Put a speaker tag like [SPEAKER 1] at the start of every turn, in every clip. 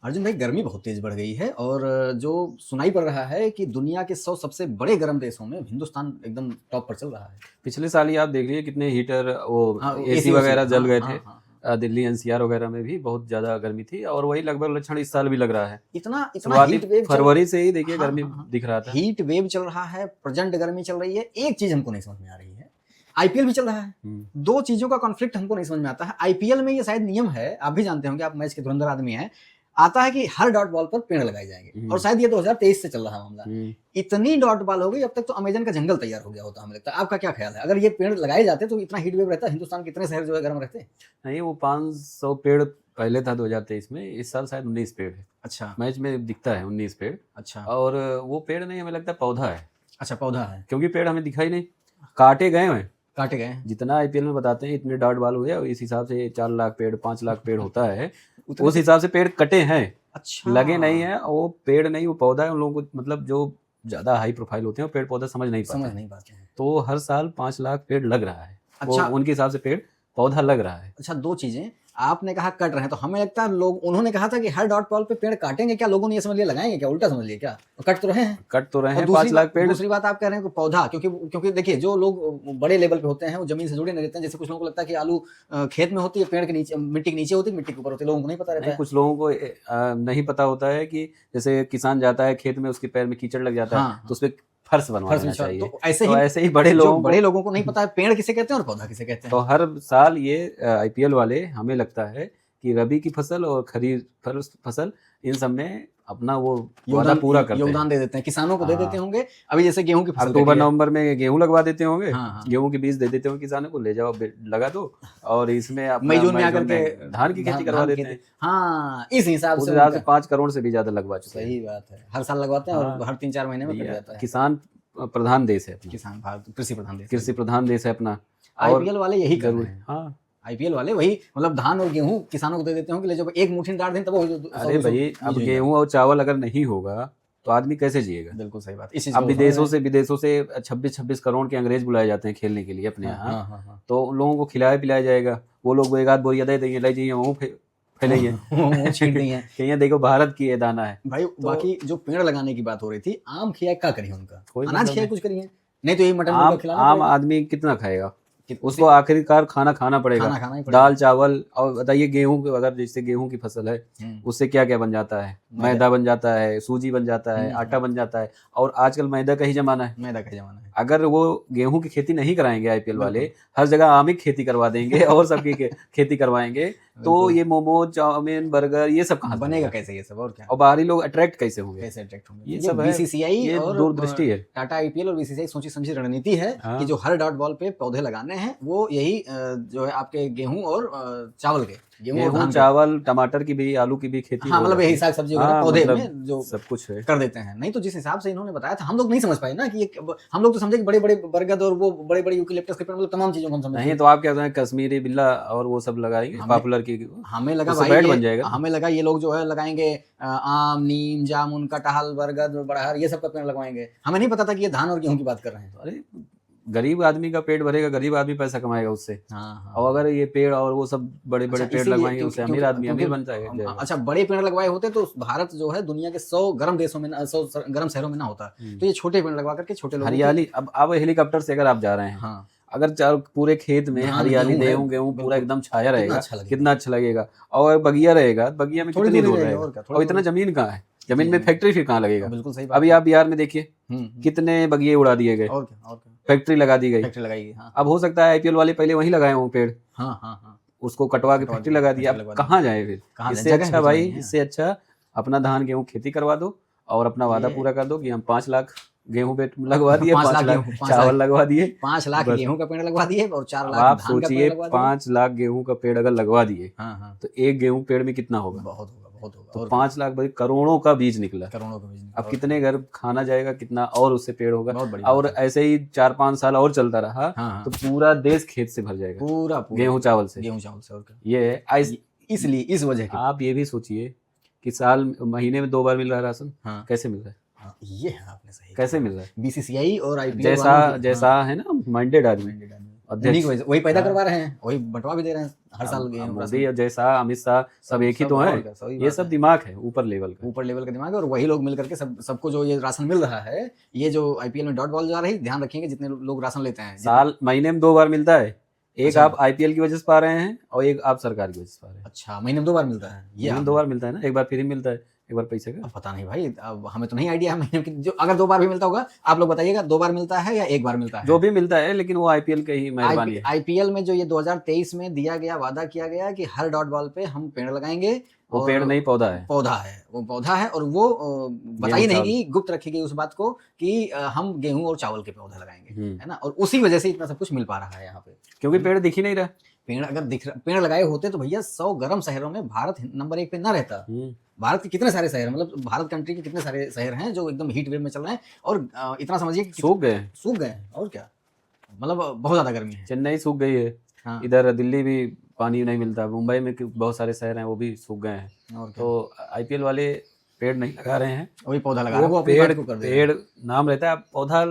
[SPEAKER 1] अर्जुन भाई, गर्मी बहुत तेज बढ़ गई है और जो सुनाई पड़ रहा है कि दुनिया के 100 सबसे बड़े गर्म देशों में हिंदुस्तान एकदम टॉप पर चल रहा है।
[SPEAKER 2] पिछले साल ही आप देख लीजिए कितने हीटर वो
[SPEAKER 1] हाँ,
[SPEAKER 2] एसी
[SPEAKER 1] वगैरह
[SPEAKER 2] वगैरह जल
[SPEAKER 1] हाँ
[SPEAKER 2] गए
[SPEAKER 1] हाँ
[SPEAKER 2] थे।
[SPEAKER 1] हाँ।
[SPEAKER 2] दिल्ली एनसीआर वगैरह में भी बहुत ज्यादा गर्मी थी और वही लगभग लक्षण इस साल भी लग रहा है।
[SPEAKER 1] इतना इतना
[SPEAKER 2] शुरुआती
[SPEAKER 1] हीट वेव
[SPEAKER 2] फरवरी से ही देखिए
[SPEAKER 1] हाँ
[SPEAKER 2] गर्मी
[SPEAKER 1] हाँ हाँ।
[SPEAKER 2] दिख रहा था।
[SPEAKER 1] हीट वेव चल रहा है, प्रचंड गर्मी चल रही है। एक चीज हमको नहीं समझ में आ रही है, आईपीएल भी चल रहा है। दो चीजों का कॉन्फ्लिक्ट हमको नहीं समझ में आता है। आईपीएल में ये शायद नियम है, आप भी जानते होंगे, आप मैच के धुरंधर आदमी हैं, आता है कि हर डॉट बॉल पर पेड़ लगाए जाएंगे और शायद ये 2023 से चल रहा मामला। इतनी डॉट बॉल हो गई, अब तक तो अमेजन का जंगल तैयार हो गया होता हमें लगता है। आपका क्या ख्याल है, अगर ये पेड़ लगाए जाते तो इतना हीट वेव रहता, हिंदुस्तान के इतने शहर जो है गर्म रहते?
[SPEAKER 2] नहीं, वो 500 पेड़ पहले था 2023 में, इस साल शायद 19 पेड़ है।
[SPEAKER 1] अच्छा,
[SPEAKER 2] मैच में दिखता है 19 पेड़।
[SPEAKER 1] अच्छा,
[SPEAKER 2] और वो पेड़ नहीं, हमें लगता है पौधा है।
[SPEAKER 1] अच्छा, पौधा है,
[SPEAKER 2] क्योंकि पेड़ हमें दिखाई नहीं, काटे गए हैं।
[SPEAKER 1] काटे गए हैं।
[SPEAKER 2] जितना आईपीएल में बताते हैं इतने डॉट बॉल हुए और इस हिसाब से 4 लाख पेड़ 5 लाख पेड़ होता है, उस हिसाब से पेड़ कटे हैं।
[SPEAKER 1] अच्छा,
[SPEAKER 2] लगे नहीं है, वो पेड़ नहीं, वो पौधा है। उन लोगों को मतलब जो ज्यादा हाई प्रोफाइल होते हैं वो पेड़ पौधा समझ नहीं पाते हैं। तो हर साल 5 लाख पेड़ लग रहा है।
[SPEAKER 1] अच्छा,
[SPEAKER 2] वो उनके हिसाब से पेड़ पौधा लग रहा है।
[SPEAKER 1] अच्छा, दो चीजें आपने कहा कट रहे हैं, तो हमें लगता है लोग, उन्होंने कहा था कि हर डॉट बॉल पे पेड़ काटेंगे, क्या लोगों ने ये समझ लिया लगाएंगे, क्या उल्टा समझ लिया क्या? कट तो रहे हैं,
[SPEAKER 2] कट तो रहे हैं
[SPEAKER 1] 5
[SPEAKER 2] लाख पेड़।
[SPEAKER 1] दूसरी बात आप कह रहे हैं कि पौधा, क्योंकि देखिए जो लोग बड़े लेवल पे होते हैं वो जमीन से जुड़े नहीं रहते हैं। जैसे कुछ लोगों को लगता है कि आलू खेत में होती है, पेड़ के नीचे, मिट्टी के नीचे होती है, मिट्टी के ऊपर होती है, लोगों को नहीं पता रहता है।
[SPEAKER 2] कुछ लोगों को नहीं पता होता है कि जैसे किसान जाता है खेत में, उसके पैर में कीचड़ लग जाता है तो उसपे फर्श बनवाना चाहिए। तो ऐसे ही बड़े लोगों
[SPEAKER 1] को नहीं पता है पेड़ किसे कहते हैं और पौधा किसे कहते हैं।
[SPEAKER 2] तो हर साल ये आईपीएल वाले, हमें लगता है कि रबी की फसल और खरीफ फसल, इन सब में अपना वो वादा पूरा करते हैं,
[SPEAKER 1] योगदान दे देते हैं, किसानों को दे देते होंगे। अभी जैसे गेहूं की फसल
[SPEAKER 2] अक्टूबर नवंबर में गेहूं लगवा देते होंगे।
[SPEAKER 1] हाँ।
[SPEAKER 2] गेहूं के बीज दे देते होंगे किसानों को, ले जाओ लगा दो, और इसमें
[SPEAKER 1] मई जून में आकर के
[SPEAKER 2] धान की खेती करवा देते हैं।
[SPEAKER 1] हाँ, इस हिसाब से
[SPEAKER 2] 5 करोड़ से भी ज्यादा लगवा चुके हैं।
[SPEAKER 1] सही बात है, हर साल लगवाते हैं और हर 3-4 महीने में कट जाता है।
[SPEAKER 2] किसान प्रधान देश है,
[SPEAKER 1] किसान भारत कृषि
[SPEAKER 2] प्रधान देश है अपना।
[SPEAKER 1] आईपीएल वाले यही कर रहे हैं।
[SPEAKER 2] हाँ,
[SPEAKER 1] आईपीएल वाले वही, मतलब धान और गेहूं किसानों को दे देते होंगे, जब एक मुट्ठी डाल दें तब वो।
[SPEAKER 2] अरे भाई, अब गेहूं और चावल अगर नहीं होगा तो आदमी कैसे जिएगा?
[SPEAKER 1] बिल्कुल सही बात।
[SPEAKER 2] अब विदेशों से 26 करोड़ के अंग्रेज बुलाए जाते हैं खेलने के लिए अपने यहाँ। तो उन लोगों को खिलाया पिलाया जाएगा, वो लोग एक आध बोरिया दे देंगे, ले जाइए वहाँ फैलाइए, छीट देंगे, देखो भारत की ये दाना है
[SPEAKER 1] भाई। बाकी जो पेड़ लगाने की बात हो रही थी, आम खिया क्या करिए उनका, अनाज खिया कुछ करिए, नहीं तो ये मटन
[SPEAKER 2] आम आदमी कितना खाएगा? उसको आखिरकार खाना पड़ेगा, दाल चावल। और बताइए गेहूं, अगर जैसे गेहूं की फसल है, उससे क्या क्या बन जाता है? मैदा बन जाता है, सूजी बन जाता है, आटा बन जाता है, और आजकल मैदा का ही जमाना है। अगर वो गेहूं की खेती नहीं कराएंगे आईपीएल वाले, हर जगह आम की खेती करवा देंगे और सबकी खेती करवाएंगे, तो ये मोमोज, चाउमीन, बर्गर, ये सब कहाँ
[SPEAKER 1] बनेगा कैसे? ये सब और क्या,
[SPEAKER 2] और बाहरी लोग अट्रैक्ट कैसे होंगे?
[SPEAKER 1] ये सब बीसीसीआई और
[SPEAKER 2] दूरदृष्टि है।
[SPEAKER 1] टाटा आईपीएल और बीसीसीआई सोची समझी रणनीति है कि जो हर डॉट बॉल पे पौधे लगाने हैं, वो यही जो है आपके गेहूं और चावल के,
[SPEAKER 2] गेहूं चावल, टमाटर की भी, आलू की भी खेती।
[SPEAKER 1] हाँ, मतलब यही साग सब्जी पौधे में जो
[SPEAKER 2] सब कुछ
[SPEAKER 1] कर देते हैं। नहीं तो जिस हिसाब से इन्होंने बताया था, हम लोग नहीं समझ पाए ना कि हम लोग तो समझे कि बड़े बड़े बरगद और वो बड़े बड़े यूकेलिप्टस के पेड़, मतलब तमाम चीजों को हम समझे।
[SPEAKER 2] नहीं तो आप क्या कहते हैं, कश्मीरी बिल्ला और वो सब लगाएंगे पॉपुलर की?
[SPEAKER 1] हमें लगा भाई बन जाएगा। हमें लगा ये लोग जो है लगाएंगे आम, नीम, जामुन, कटहल, बरगद, बड़हर, ये सब का पेड़ लगवाएंगे। हमें नहीं पता था कि ये धान और गेहूं की बात कर रहे हैं।
[SPEAKER 2] अरे गरीब आदमी का पेट भरेगा, गरीब आदमी पैसा कमाएगा उससे। और अगर ये पेड़ और वो सब बड़े बड़े पेड़ लगवाएंगे, उससे अमीर आदमी अमीर बन जाएगा।
[SPEAKER 1] अच्छा, बड़े पेड़ लगवाए होते तो भारत जो है दुनिया के 100 गर्म देशों में, 100 गर्म शहरों में ना होता। तो ये छोटे पेड़ लगवा करके छोटे लोग,
[SPEAKER 2] हरियाली। अब हेलीकॉप्टर से अगर आप जा रहे हैं, अगर पूरे खेत में हरियाली, गेहूं पूरा एकदम छाया रहेगा, कितना अच्छा लगेगा। और बगिया रहेगा, बगिया में कितनी दूर रहेगा, और इतना जमीन कहाँ है? जमीन में फैक्ट्री फिर कहाँ लगेगा?
[SPEAKER 1] बिल्कुल सही बात।
[SPEAKER 2] अभी आप बिहार में देखिए कितने बगिए उड़ा दिए गए, फैक्ट्री लगा दी गई। अब हो सकता है आईपीएल वाले पहले वहीं लगाए हों पेड़, उसको कटवा के फैक्ट्री लगा दी। अब कहाँ जाए फिर? इससे अच्छा भाई, इससे अच्छा अपना धान गेहूं खेती करवा दो और अपना वादा पूरा कर दो कि हम 5 लाख गेहूं पे लगवा दिए, 5 लाख चावल लगवा दिए,
[SPEAKER 1] 5 लाख गेहूं का पेड़ लगवा दिए और 4 लाख।
[SPEAKER 2] आप सोचिए 5 लाख गेहूं का पेड़ अगर लगवा दिए तो एक गेहूं पेड़ में कितना होगा?
[SPEAKER 1] बहुत होगा।
[SPEAKER 2] तो 5 लाख भाई, करोड़ों का बीज निकला। अब कितने घर खाना जाएगा, कितना और उससे पेड़ होगा। और ऐसे ही 4-5 साल और चलता रहा तो पूरा देश खेत से भर जाएगा, पूरा गेहूं चावल से। और ये है,
[SPEAKER 1] इसलिए इस वजह
[SPEAKER 2] आप ये भी सोचिए कि साल महीने में 2 बार मिल रहा है राशन, कैसे मिल रहा है?
[SPEAKER 1] ये है, आपने सही
[SPEAKER 2] कैसे मिल रहा है?
[SPEAKER 1] बीसीसीआई और आईपीएल
[SPEAKER 2] जैसा है ना, माइंडेड आदमी,
[SPEAKER 1] उन्हीं की वजह से वही पैदा करवा रहे हैं, वही बंटवा भी दे रहे हैं हर साल गेहूं।
[SPEAKER 2] मोदी और जय शाह, अमित शाह सब एक ही तो हैं। ये सब दिमाग है ऊपर लेवल
[SPEAKER 1] का दिमाग है, और वही लोग मिलकर के सबको जो ये राशन मिल रहा है, ये जो आईपीएल में डॉट बॉल जा रही है, ध्यान रखिएगा जितने लोग राशन लेते हैं,
[SPEAKER 2] साल महीने में 2 बार मिलता है। एक आप आईपीएल की वजह से पा रहे हैं और एक आप सरकार की वजह से पा रहे हैं।
[SPEAKER 1] अच्छा, महीने में 2 बार मिलता है? ये
[SPEAKER 2] 2 बार मिलता है ना, एक बार फ्री मिलता है, एक बार पैसे का।
[SPEAKER 1] पता नहीं भाई, अब हमें तो नहीं आइडिया है महीने में, जो अगर 2 बार भी मिलता होगा आप लोग बताइएगा, 2 बार मिलता है या 1 बार मिलता है?
[SPEAKER 2] जो भी मिलता है, लेकिन वो आईपीएल की ही मेहरबानी है।
[SPEAKER 1] आईपीएल में जो ये 2023 में दिया गया, वादा किया गया कि हर डॉट बॉल पे हम पेड़ लगाएंगे,
[SPEAKER 2] वो पेड़ नहीं पौधा है,
[SPEAKER 1] वो पौधा है, और वो बताई नहीं कि गुप्त रखी गई उस बात को कि हम गेहूं और चावल के पौधे लगाएंगे, है ना, और उसी वजह से इतना सब कुछ मिल पा रहा है यहाँ पे,
[SPEAKER 2] क्योंकि पेड़ दिख ही नहीं रहा।
[SPEAKER 1] पेड़ अगर पेड़ लगाए होते तो भैया 100 गर्म शहरों में भारत नंबर 1 पे ना रहता। भारत के कितने सारे शहर, मतलब भारत कंट्री के कितने सारे शहर हैं जो एकदम हीट वेव में चल रहे हैं, और इतना समझिए कि सूख गए, और क्या, मतलब बहुत ज्यादा गर्मी है।
[SPEAKER 2] चेन्नई सूख गई है, हाँ। इधर दिल्ली भी पानी नहीं मिलता, मुंबई में बहुत सारे शहर हैं वो भी सूख गए हैं। और तो आईपीएल वाले पेड़ नहीं लगा रहे हैं,
[SPEAKER 1] वही पौधा लगा रहे हैं,
[SPEAKER 2] पेड़ नाम रहता है, पौधा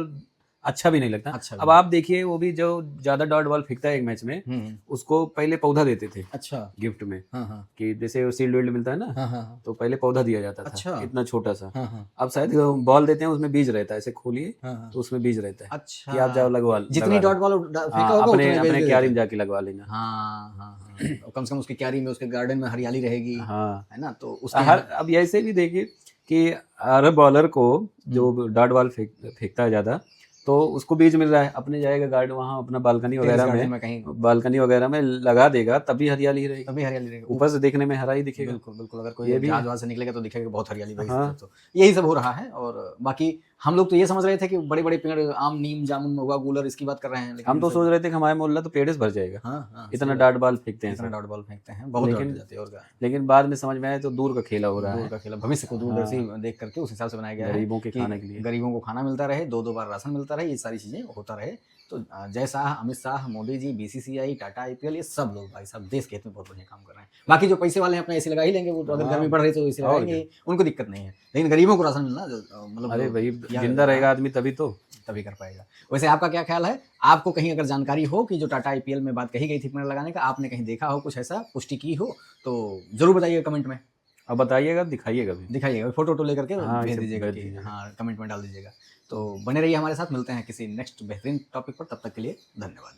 [SPEAKER 2] अच्छा भी नहीं लगता। अच्छा, अब आप देखिए, वो भी जो ज्यादा डॉट बॉल फेंकता है एक मैच में, उसको पहले पौधा देते थे। अच्छा, गिफ्ट में। कि जैसे शील्ड वील्ड मिलता है ना, तो पहले पौधा दिया जाता था। अच्छा, इतना छोटा सा। अब शायद बॉल देते हैं, उसमें बीज रहता है, ऐसे खोलिए तो उसमें बीज रहता है। अच्छा, कि आप जाओ लगवा,
[SPEAKER 1] जितनी डॉट बॉल
[SPEAKER 2] अपने क्यारी में जाके लगवा लेना।
[SPEAKER 1] कम से कम उसकी क्यारी में, उसके गार्डन में हरियाली रहेगी, है ना। तो
[SPEAKER 2] अब ऐसे भी देखिए कि हर बॉलर को जो डॉट बॉल फेंकता है ज्यादा, तो उसको बीज मिल रहा है, अपने जाएगा गार्डन, वहाँ अपना बालकनी वगैरह में लगा देगा, तभी हरियाली रहेगी। ऊपर से देखने में हरा ही दिखेगा।
[SPEAKER 1] बिल्कुल अगर कोई जहाज वहां से निकलेगा तो दिखेगा बहुत हरियाली। तो यही सब हो रहा है, और बाकी हम लोग तो ये समझ रहे थे कि बड़े बड़े पेड़, आम, नीम, जामुन, महुआ, गूलर, इसकी बात कर रहे हैं,
[SPEAKER 2] हम तो सोच रहे थे कि हमारे मोहल्ला तो पेड़ से भर जाएगा। इतना डॉट बॉल फेंकते हैं, बहुत। लेकिन बाद में समझ में आया तो दूर का खेला हो रहा है,
[SPEAKER 1] भविष्य को दूरदर्शी देख करके उस हिसाब से बनाया गया है,
[SPEAKER 2] गरीबों के खाने के लिए,
[SPEAKER 1] गरीबों को खाना मिलता रहे, 2-2 बार राशन मिलता रहे, ये सारी चीजें होता रहे। तो जय शाह, अमित शाह, मोदी जी, बीसीसीआई, टाटा आईपीएल, ये सब लोग भाई साहब देश के हित में बहुत बढ़िया काम कर रहे हैं। बाकी जो पैसे वाले हैं अपना एसी लगा ही लेंगे, वो अगर गर्मी बढ़ रही तो एसी लगाएंगे, उनको दिक्कत नहीं है, लेकिन गरीबों को राशन मिलना, मतलब
[SPEAKER 2] अरे भाई जिंदा रहेगा आदमी तभी
[SPEAKER 1] कर पाएगा। वैसे आपका क्या ख्याल है? आपको कहीं अगर जानकारी हो कि जो टाटा आईपीएल में बात कही गई थी पेड़ लगाने का, आपने कहीं देखा हो, कुछ ऐसा पुष्टि की हो, तो जरूर बताइएगा कमेंट में।
[SPEAKER 2] अब बताइएगा, दिखाइएगा,
[SPEAKER 1] फोटो लेकर के भेज दीजिएगा, कमेंट में डाल दीजिएगा। तो बने रहिए हमारे साथ, मिलते हैं किसी नेक्स्ट बेहतरीन टॉपिक पर, तब तक के लिए धन्यवाद।